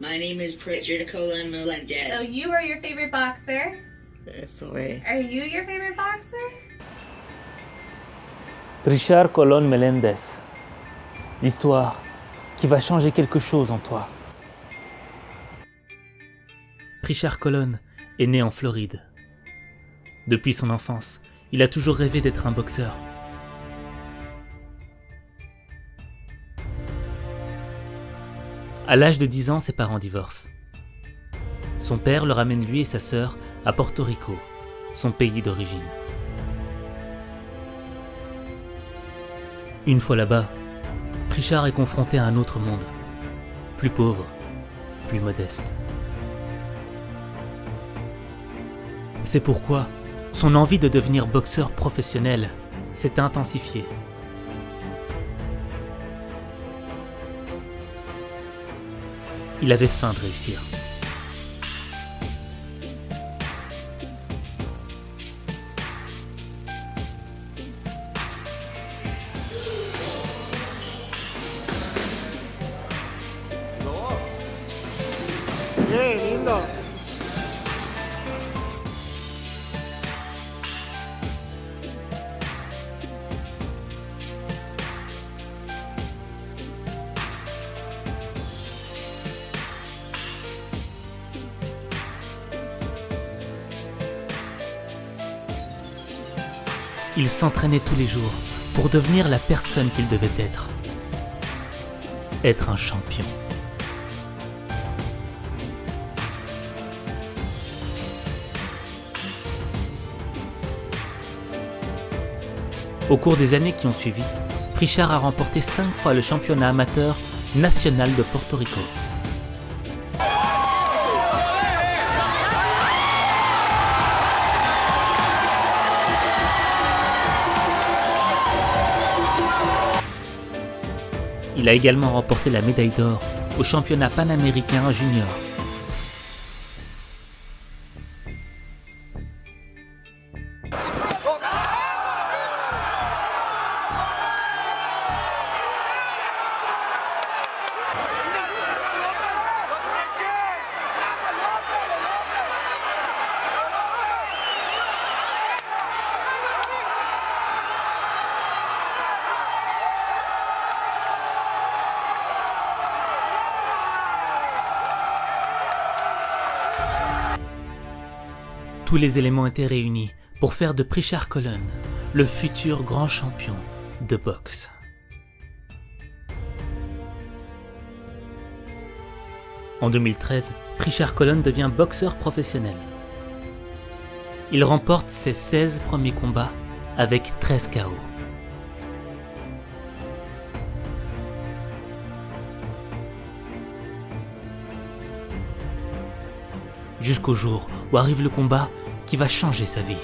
My name is Pritchard Colon Melendez. So you are your favorite boxer? Eso es. Are you your favorite boxer? Richard Colon Melendez. L'histoire qui va changer quelque chose en toi. Richard Colon est né en Floride. Depuis son enfance, il a toujours rêvé d'être un boxeur. À l'âge de 10 ans, ses parents divorcent. Son père le ramène lui et sa sœur à Porto Rico, son pays d'origine. Une fois là-bas, Richard est confronté à un autre monde, plus pauvre, plus modeste. C'est pourquoi son envie de devenir boxeur professionnel s'est intensifiée. Il avait faim de réussir. Lindo. Il s'entraînait tous les jours pour devenir la personne qu'il devait être. Être un champion. Au cours des années qui ont suivi, Richard a remporté 5 fois le championnat amateur national de Porto Rico. Il a également remporté la médaille d'or au championnat panaméricain junior. Tous les éléments étaient réunis pour faire de Richard Colon le futur grand champion de boxe. En 2013, Richard Colon devient boxeur professionnel. Il remporte ses 16 premiers combats avec 13 KO. Jusqu'au jour où arrive le combat qui va changer sa vie.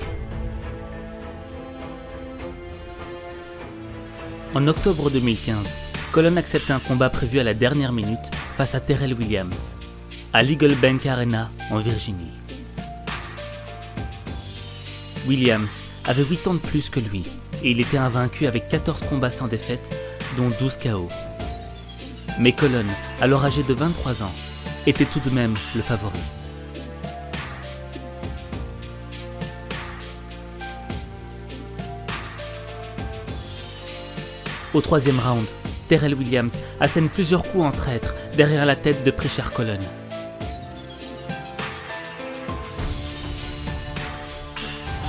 En octobre 2015, Colon accepte un combat prévu à la dernière minute face à Terrell Williams, à l'Eagle Bank Arena en Virginie. Williams avait 8 ans de plus que lui et il était invaincu avec 14 combats sans défaite, dont 12 KO. Mais Colon, alors âgé de 23 ans, était tout de même le favori. Au troisième round, Terrell Williams assène plusieurs coups en traître derrière la tête de Richard Colon.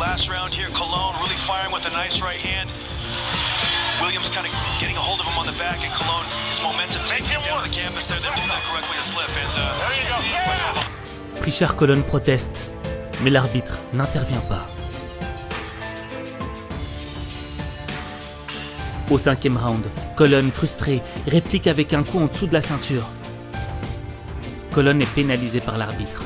Last round here, Colon really firing with a nice right hand. Williams kind of getting a hold of him on the back, and Colon, his momentum taking him down the canvas there. That was not correctly a slip, and there you go. Yeah! Richard Colon proteste, mais l'arbitre n'intervient pas. Au cinquième round, Colon, frustré, réplique avec un coup en dessous de la ceinture. Colon est pénalisé par l'arbitre.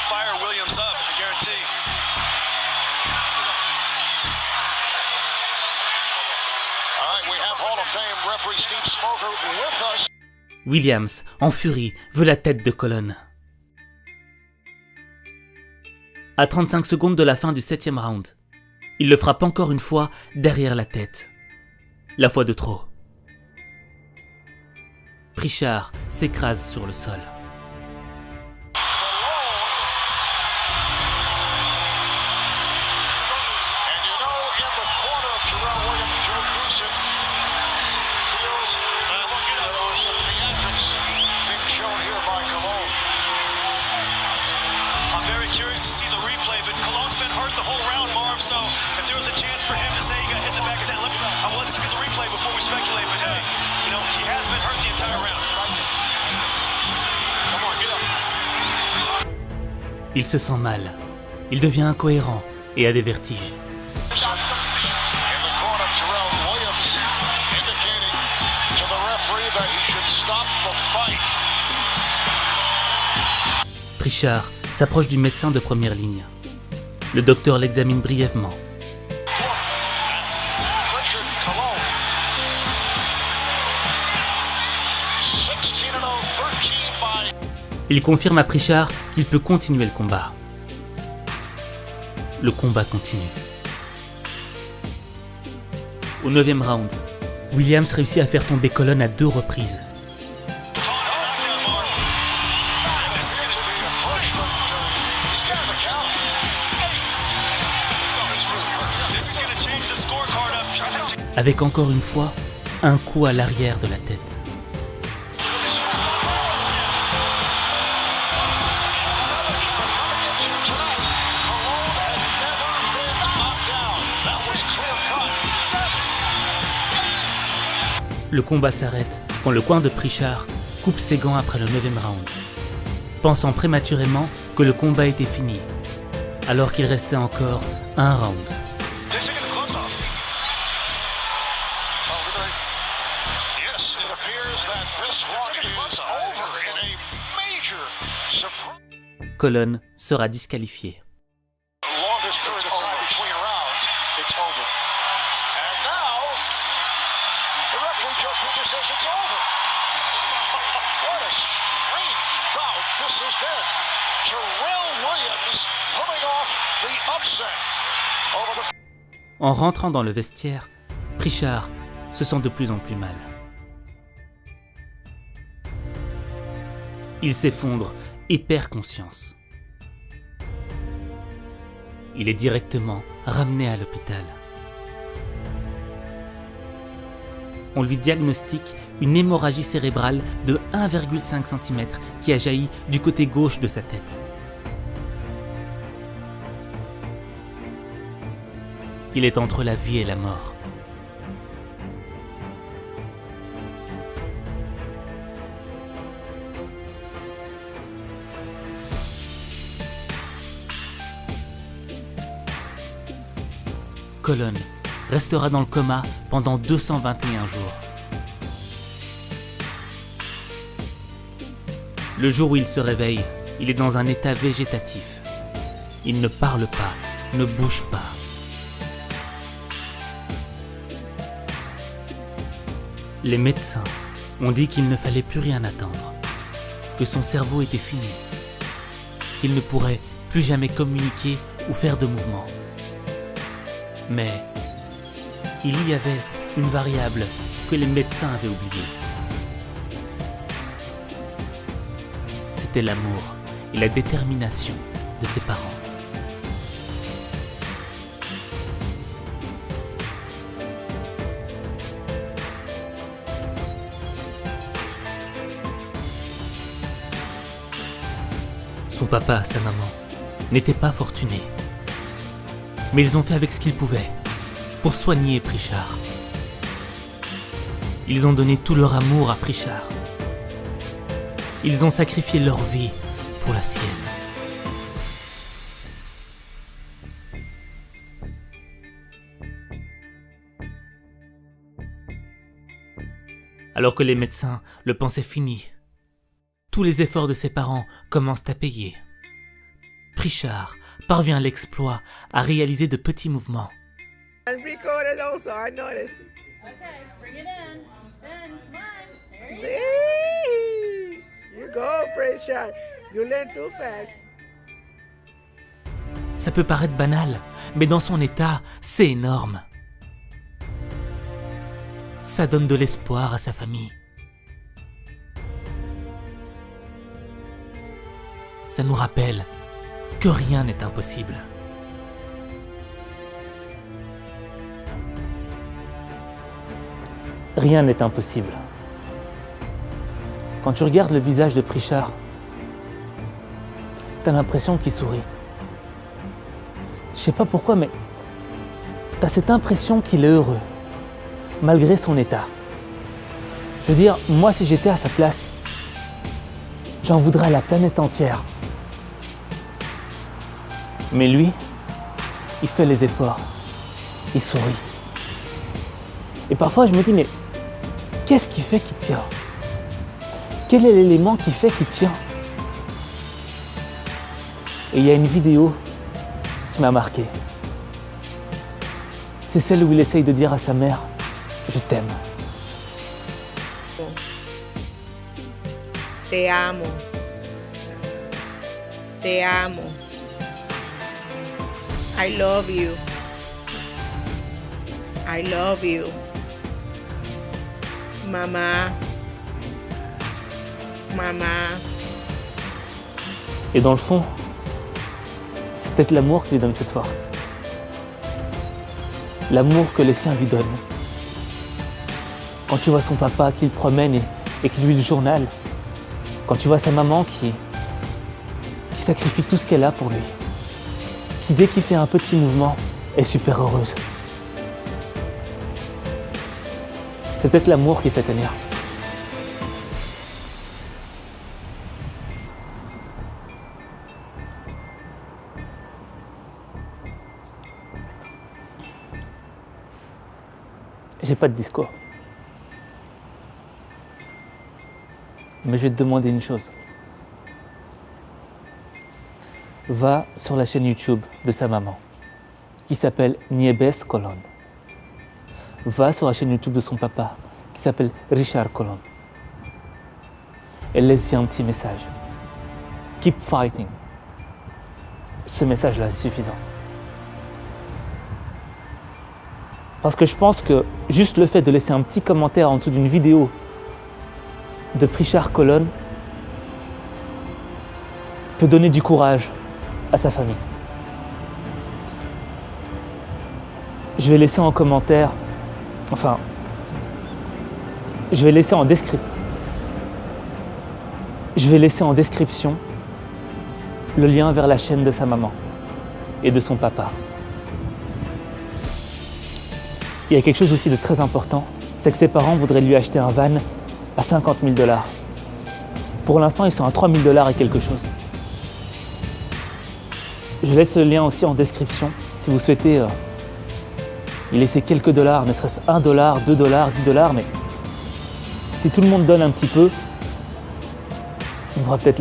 Fire Williams up, I guarantee. All right, we have Hall of Fame referee Steve Smoker with us. Williams, en furie, veut la tête de Colon. à 35 secondes de la fin du 7e round. Il le frappe encore une fois derrière la tête. La fois de trop. Pritchard s'écrase sur le sol. Il se sent mal. Il devient incohérent et a des vertiges. Pritchard s'approche du médecin de première ligne. Le docteur l'examine brièvement. Il confirme à Pritchard qu'il peut continuer le combat. Le combat continue. Au 9e round, Williams réussit à faire tomber Colon à 2 reprises. Avec encore une fois un coup à l'arrière de la tête. Le combat s'arrête quand le coin de Pritchard coupe ses gants après le 9e round, pensant prématurément que le combat était fini, alors qu'il restait encore un round. Colon sera disqualifié. En rentrant dans le vestiaire, Pritchard se sent de plus en plus mal. Il s'effondre et perd conscience. Il est directement ramené à l'hôpital. On lui diagnostique une hémorragie cérébrale de 1,5 cm qui a jailli du côté gauche de sa tête. Il est entre la vie et la mort. Colon restera dans le coma pendant 221 jours. Le jour où il se réveille, il est dans un état végétatif. Il ne parle pas, ne bouge pas. Les médecins ont dit qu'il ne fallait plus rien attendre, que son cerveau était fini, qu'il ne pourrait plus jamais communiquer ou faire de mouvements. Mais il y avait une variable que les médecins avaient oubliée. C'était l'amour et la détermination de ses parents. Son papa, sa maman, n'étaient pas fortunés. Mais ils ont fait avec ce qu'ils pouvaient pour soigner Pritchard. Ils ont donné tout leur amour à Pritchard. Ils ont sacrifié leur vie pour la sienne. Alors que les médecins le pensaient fini, tous les efforts de ses parents commencent à payer. Pritchard parvient à l'exploit à réaliser de petits mouvements. Recorded also, I noticed. Okay, bring it in. Ben, come on. There you Hey, you go, Pritchard. You learn too fast. Ça peut paraître banal, mais dans son état, c'est énorme. Ça donne de l'espoir à sa famille. Ça nous rappelle que rien n'est impossible. Rien n'est impossible. Quand tu regardes le visage de Pritchard, t'as l'impression qu'il sourit. Je sais pas pourquoi, mais t'as cette impression qu'il est heureux, malgré son état. Je veux dire, moi si j'étais à sa place, j'en voudrais à la planète entière. Mais lui, il fait les efforts, il sourit. Et parfois je me dis, mais qu'est-ce qui fait qu'il tient? Quel est l'élément qui fait qu'il tient? Et il y a une vidéo qui m'a marqué. C'est celle où il essaye de dire à sa mère, je t'aime. Te amo. Te amo. I love you. I love you. Mama. Mama. Et dans le fond, c'est peut-être l'amour qui lui donne cette force. L'amour que les siens lui donnent. Quand tu vois son papa qui le promène et qui lui lit le journal, quand tu vois sa maman qui sacrifie tout ce qu'elle a pour lui, qui dès qu'il fait un petit mouvement est super heureuse. C'est peut-être l'amour qui fait tenir. J'ai pas de discours. Mais je vais te demander une chose. Va sur la chaîne YouTube de sa maman, qui s'appelle Nieves Colón. Va sur la chaîne YouTube de son papa, qui s'appelle Richard Colón. Et laisse-y un petit message. Keep fighting. Ce message-là est suffisant. Parce que je pense que juste le fait de laisser un petit commentaire en dessous d'une vidéo de Pritchard Colón peut donner du courage à sa famille. Je vais laisser en commentaire, je vais laisser en description le lien vers la chaîne de sa maman et de son papa. Il y a quelque chose aussi de très important, c'est que ses parents voudraient lui acheter un van à 50 000 $. Pour l'instant, ils sont à 3 000 $ et quelque chose. Je laisse le lien aussi en description si vous souhaitez y laisser quelques dollars, ne serait-ce $1, $2, $10, mais si tout le monde donne un petit peu, on pourra peut-être